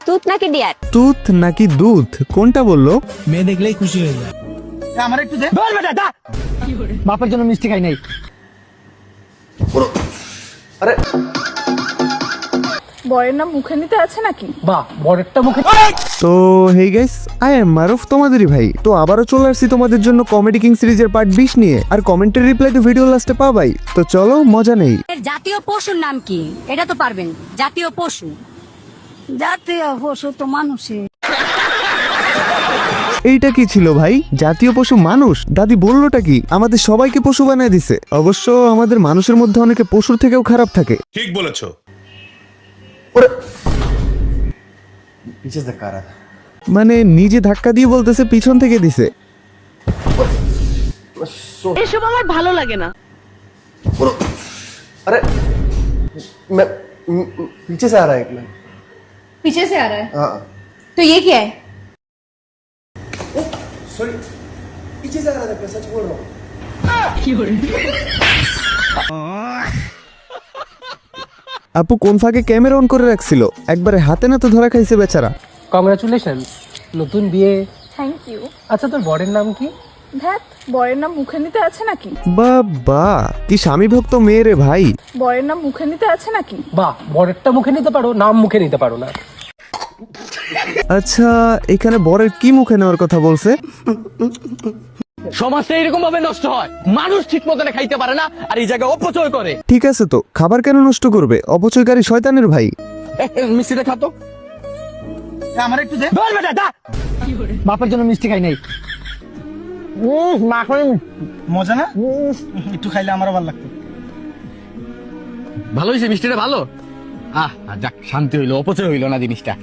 দুধ নাকি ডিয়ার? দুধ নাকি দুধ কোনটা বললো? মেয়ে দেখলেই খুশি হয়ে যায়। আমার একটু দে। বল বেটা দা। বাপের জন্য মিষ্টি খাই নাই। আরে বরের নাম মুখে নিতে আছে নাকি? বাহ বড়টা মুখে। তো হেই গাইস, আই এম মারুফ, তোমাদেরই ভাই। তো আবারও চলে আসছি তোমাদের জন্য কমেডি কিং সিরিজের পার্ট 20 নিয়ে। আর কমেন্টের রিপ্লাই তো ভিডিও লাস্টে পাবাই। তো চলো মজা নেই। এর জাতীয় পশুর নাম কি? এটা তো পারবেন। জাতীয় পশু তো মানুষের। এইটা কি ছিল ভাই? জাতীয় পশু মানুষ? দাদি বললোটা কি? আমাদের সবাইকে পশু বানায় দিছে। অবশ্য আমাদের মানুষের মধ্যে অনেকে পশুর থেকেও খারাপ থাকে। ঠিক বলেছো। पीछे से धक्का आ रहा था। মানে নিজে ধাক্কা দিয়ে বলতেছে পিছন থেকে দিছে। এসব আমার ভালো লাগে না। अरे मैं पीछे से आ रहा है एक मिनट। पीछे से आ रहा है हाँ तो ये क्या है? सॉरी, पीछे से आ रहा था, मैं सच बोल रहा हूँ। আপু কোন ফাঁকে ক্যামেরা অন করে রাখছিল, একবারে হাতে না তো ধরা খাইছে বেচারা। কংগ্রাচুলেশন নতুন বিয়ে। Thank you. আচ্ছা তোর বরের নাম কি? ধ্যাত, বরের নাম মুখে নিতে আছে নাকি? বাবা কি স্বামী ভক্ত মেয়ে রে ভাই। বরের নাম মুখে নিতে আছে নাকি? বাহ বড়টা মুখে নিতে পারো, নাম মুখে নিতে পারো না। আচ্ছা এখানে বরের কি মুখে নেওয়ার কথা বলছে? সমাজটা এরকম ভাবে নষ্ট হয়, মানুষ ঠিক মতন খাইতে পারে না আর এই জায়গায় অপচয় করে। ঠিক আছে, তো খাবার কেন নষ্ট করবে? অপচয়কারী শয়তানের ভাই। মিষ্টিটা খাতো। আমার একটু দে। বল বেটা দা। বাপের জন্য মিষ্টি খাই নাই। মজা না? একটু খাইলে আমারও ভালো লাগতো। ভালো হয়েছে মিষ্টিটা ভালো। যাক শান্তি হইলো, অপচয় হইলো না জিনিসটা।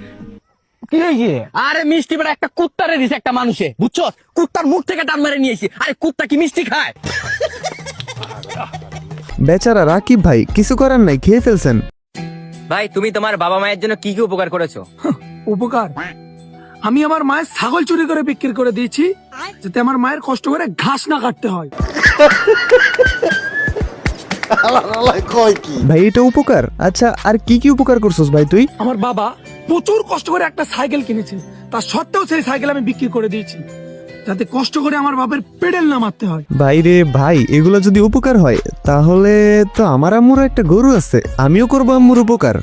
কি হয়েছে? আরে মিষ্টি বেটা একটা কুত্তারে দিছে একটা মানুষে, বুঝছো? কুত্তার মুখ থেকে টান মেরে নিয়েছি। আরে কুত্তা কি মিষ্টি খায়? বেচারা রাকিব ভাই, কিছু করার নাই, খেয়ে ফেলছেন। ভাই তুমি তোমার বাবা মায়ের জন্য কি কি উপকার করেছো? উপকার? আমি আমার মায়ের ছাগল চুরি করে বিক্রি করে দিয়েছি যাতে আমার মায়ের কষ্ট করে ঘাস না কাটতে হয়। ভাই এটা উপকার? আচ্ছা আর কি কি উপকার করছস ভাই তুই? আমার বাবা প্রচুর কষ্ট করে একটা সাইকেল কিনেছে, তা সত্ত্বেও সেই সাইকেল আমি বিক্রি করে দিয়েছি যাতে কষ্ট করে আমার বাবার পেডেল না মারতে হয়। ভাই রে ভাই, এগুলো যদি উপকার হয় তাহলে তো আমার আম্মুর একটা গরু আছে, আমিও করবো আম্মুর উপকার।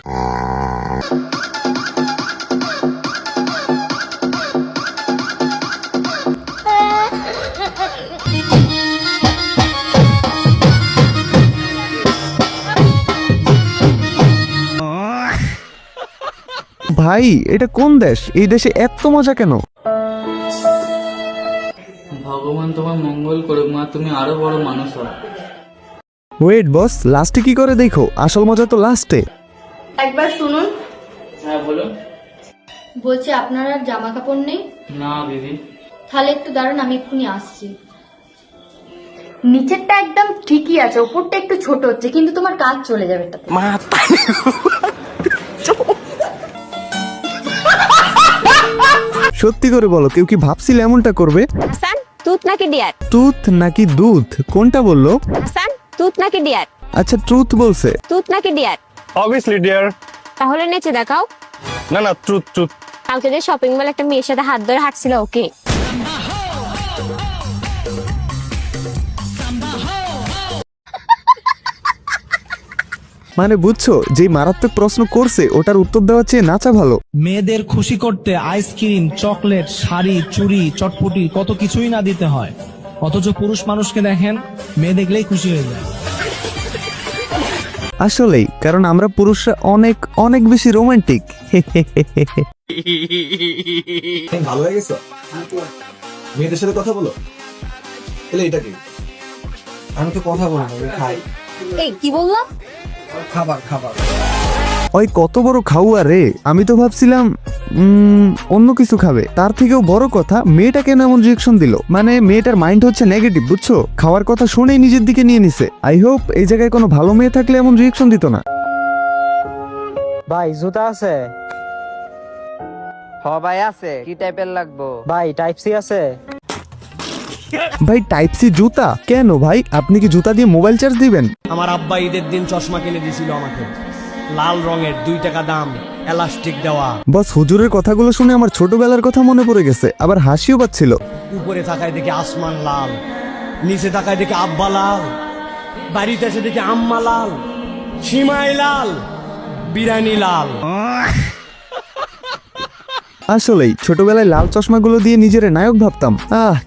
ভাই এটা কোন দেশ? এই দেশে এত মজা কেন? ভগবান তোমার মঙ্গল করুক মা, তুমি আরো বড় মানুষ হও। ওয়েট বস, লাস্টে কি করে দেখো, আসল মজা তো লাস্টে। একবার শুনুন। হ্যাঁ বলুন। বলছি আপনার আর জামা কাপড় নেই? না দিদি। তাহলে একটু দাঁড়ান, আমি এক্ষুনি আসছি। নিচেরটা একদম ঠিকই আছে, উপরটা একটু ছোট হচ্ছে, কিন্তু তোমার কাজ চলে যাবে তাতে। সত্যি করে বলো, কেউ কি ভাবছিল এমনটা করবে? হাসান, দুধ নাকি ডিয়ার? টুথ নাকি দুধ কোনটা বললো? হাসান, দুধ নাকি ডিয়ার? আচ্ছা ট্রুথ বলছে। দুধ নাকি ডিয়ার? Obviously deer. তাহলে নেচে দেখাও। না না, ট্রুথ ট্রুথ। কালকে যে শপিং মলে একটা মেয়ের সাথে হাত ধরে হাঁটছিল, ওকে? মানে বুঝছো, যে মারাত্মক প্রশ্ন করছে ওটার উত্তর দেওয়ার চেয়ে নাচা ভালো। মেয়েদের খুশি করতে আইসক্রিম, চকলেট, শাড়ি, চুড়ি, চটপটি কত কিছুই না দিতে হয়, অথচ পুরুষ মানুষকে দেখেন মেয়ে দেখলেই খুশি হয়ে যায়। আসলেই, কারণ আমরা পুরুষরা অনেক অনেক বেশি রোমান্টিক। ভালো হয়ে গেছো? মেয়েদের সাথে কথা বলো। এলে এটা কি? আমি তো কথা বলবো, আমি খাই। এই কি বললাম? খাবার খাবার। ওই কত বড় খাওয়া রে, আমি তো ভাবছিলাম অন্য কিছু খাবে। তার থেকেও বড় কথা, মেয়েটা কেন এমন রিয়েকশন দিল? মানে মেয়েটার মাইন্ড হচ্ছে নেগেটিভ, বুঝছো? খাওয়ার কথা শুনেই নিজের দিকে নিয়ে নিছে। আই হোপ এই জায়গায় কোনো ভালো মেয়ে থাকলে এমন রিয়েকশন দিত না। ভাই জুতা আছে? হ ভাই আছে। কি টাইপের লাগবো? ভাই টাইপ সি আছে? ভাই টাইপ সি জুতা কেন ভাই? আপনি কি জুতা দিয়ে মোবাইল চার্জ দিবেন? আমার আব্বা ঈদের দিন চশমা কিনে দিয়েছিল আমাকে, লাল রঙের, 2 টাকা দাম। এলাস্টিক দেওয়া। বস হুজুরের কথাগুলো শুনে আমার ছোটবেলার কথা মনে পড়ে গেছে, আবার হাসিও পাচ্ছিল। উপরে তাকায় দেখি আসমান লাল, নিচে তাকায় দেখি আব্বা লাল, বাড়িতে এসে দেখি আম্মা লাল, সীমাই লাল, বিরানি লাল। আসলেই ছোটবেলায় লাল চশমাগুলো দিয়ে নিজের নায়ক ভাবতাম।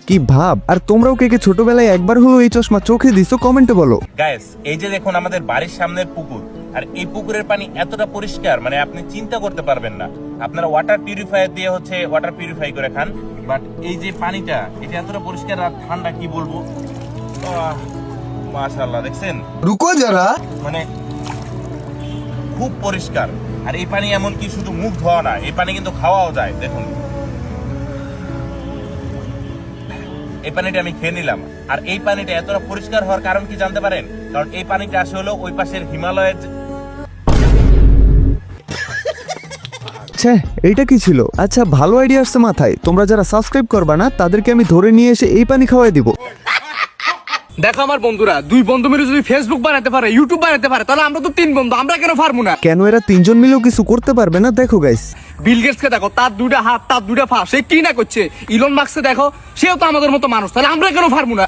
কি ভাব। আর তোমরাও কে কে ছোটবেলায় একবার হলো এই চশমা চোখে দিছো কমেন্টে বলো। গাইস, এই যে দেখুন আমাদের বাড়ির সামনের পুকুর, আর এই পুকুরের পানি এতটা পরিষ্কার মানে আপনি চিন্তা করতে পারবেন না। আপনারা ওয়াটার পিউরিফায়ার দিয়ে হচ্ছে ওয়াটার পিউরিফাই করে খান, বাট এই যে পানিটা এটা এতটা পরিষ্কার আর ঠান্ডা কি বলবো। মাশাআল্লাহ, দেখছেন রুকো যারা, মানে খুব পরিষ্কার। আর এই পানি এমন কি শুধু মুখ ধোয়া না, এই পানি কিন্তু খাওয়াও যায়। দেখুন এই পানিটা আমি খেয়ে নিলাম, আর এই পানিটা এতটা পরিষ্কার হওয়ার কারণ কি জানতে পারেন? কারণ এই পানিটা আসে হলো ওই পাশের হিমালয়ের। এইটা কি ছিল? আচ্ছা, ভালো আইডিয়া আসছে মাথায়। তোমরা যারা সাবস্ক্রাইব করবা না তাদেরকে আমি ধরে নিয়ে এসে এই পানি খাওয়াই দিব। দেখো আমার বন্ধুরা, দুই বন্ধু মিলে যদি ফেসবুক বানাতে পারে, ইউটিউব বানাতে পারে, তাহলে আমরা তো তিন বন্ধু, আমরা কেন পারবো না? কেন এরা তিনজন মিলেও কিছু করতে পারবে না? দেখো গাইস, বিল গেটসকে দেখো, তার দুইটা হাত, তার দুইটা পা, সে কি না করছে। ইলন মাস্ককে দেখো, সেও তো আমাদের মতো মানুষ, তাহলে আমরা কেন পারবো না?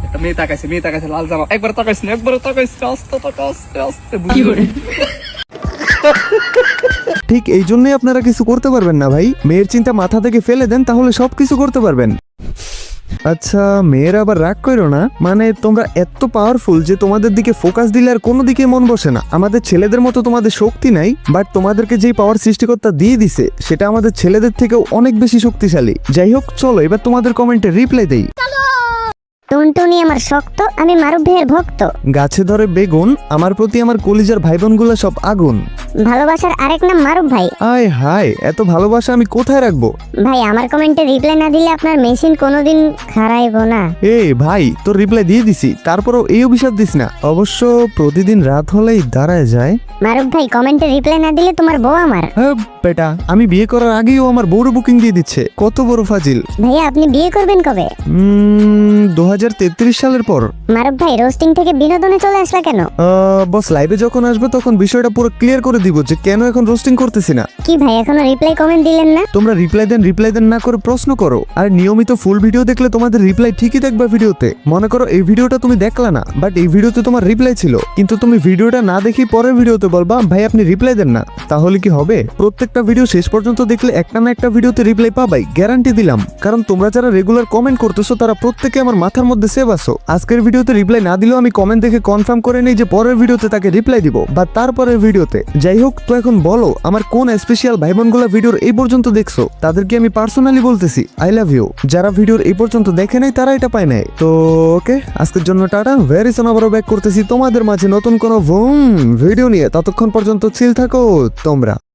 একটা মেয়ে তাকাইছে লাল জামা, একবার তাকাইছে না, একবার তাকাইছে, আস্তে আস্তে আস্তে বুঝি করে। ঠিক এই জন্যই আপনারা কিছু করতে পারবেন না ভাই। মেয়ের চিন্তা মাথা থেকে ফেলে দেন, তাহলে সবকিছু করতে পারবেন। আচ্ছা, মেয়েরা আবার রাগ করো না, মানে তোমরা এত পাওয়ারফুল যে তোমাদের দিকে ফোকাস দিলে আর কোনো দিকে মন বসে না। আমাদের ছেলেদের মতো তোমাদের শক্তি নাই, বাট তোমাদেরকে যেই পাওয়ার সৃষ্টিকর্তা দিয়ে দিছে সেটা আমাদের ছেলেদের থেকেও অনেক বেশি শক্তিশালী। যাই হোক, চলো এবার তোমাদের কমেন্টে রিপ্লাই দেই। টুনটুনি আমার শক্ত, আমি মারুফ ভাইয়ের ভক্ত। গাছে ধরে বেগুন, আমার প্রতি আমার কলিজার ভাই বোনগুলো সব আগুন। ভালোবাসার আরেক নাম মারুফ ভাই। আয় হায়, এত ভালোবাসা আমি কোথায় রাখবো? ভাই, আমার কমেন্টে রিপ্লাই না দিলে আপনার মেশিন কোনোদিন খারাইবো না। এই ভাই, তোর রিপ্লাই দিয়ে দিছি, তারপরও এই অভিশাপ দিস না। অবশ্য প্রতিদিন রাত হলেই দাঁড়ায় যায়। মারুফ ভাই, কমেন্টে রিপ্লাই না দিলে তোমার বউ আমার। হ্যাঁ বেটা, আমি বিয়ে করার আগেই ও আমার বউর বুকিং দিয়ে দিচ্ছে। কত বড় ফাজিল। ভাইয়া, আপনি বিয়ে করবেন কবে? 2033 সালের পর। মারুফ ভাই, রোস্টিং থেকে বিনোদনে চলে আসলা কেন? বস লাইভে যখন আসবে তখন বিষয়টা পুরো ক্লিয়ার করে দিব যে কেন এখন রোস্টিং করতেছি না। কি ভাই, এখনো রিপ্লাই কমেন্ট দিলেন না? তোমরা রিপ্লাই দেন না করে প্রশ্ন করো। আর নিয়মিত ফুল ভিডিও দেখলে তোমাদের রিপ্লাই ঠিকই দেখবা ভিডিওতে। মনে করো এই ভিডিওটা তুমি দেখলা না, বাট এই ভিডিওতে তোমার রিপ্লাই ছিল, কিন্তু তুমি ভিডিওটা না দেখি পরের ভিডিওতে বলবা ভাই আপনি রিপ্লাই দেন না, তাহলে কি হবে? প্রত্যেকটা ভিডিও শেষ পর্যন্ত দেখলে একটা না একটা ভিডিওতে রিপ্লাই পাবাই, গ্যারান্টি দিলাম। কারণ তোমরা যারা রেগুলার কমেন্ট করতেছো তারা প্রত্যেকে আমার মাথার মধ্যে সেভ আছো। আজকের ভিডিওতে রিপ্লাই না দিলেও আমি কমেন্ট দেখে কনফার্ম করে নেই যে পরের ভিডিওতে তাকে রিপ্লাই দিব বা তারপরের ভিডিওতে। যাই হোক, তো এখন বলো আমার কোন স্পেশাল ভাই বোনগুলো ভিডিওর এই পর্যন্ত দেখছো তাদেরকে আমি পার্সোনালি বলতেছি আই লাভ ইউ। যারা ভিডিওর এই পর্যন্ত দেখে নাই তারা এটা পায় নাই। তো ওকে, আজকের জন্য টাটা। ভেরি সুন আবারও ব্যাক করতেছি তোমাদের মাঝে নতুন কোনো ভিডিও নিয়ে। ততক্ষণ পর্যন্ত চিল থাকো তোমরা।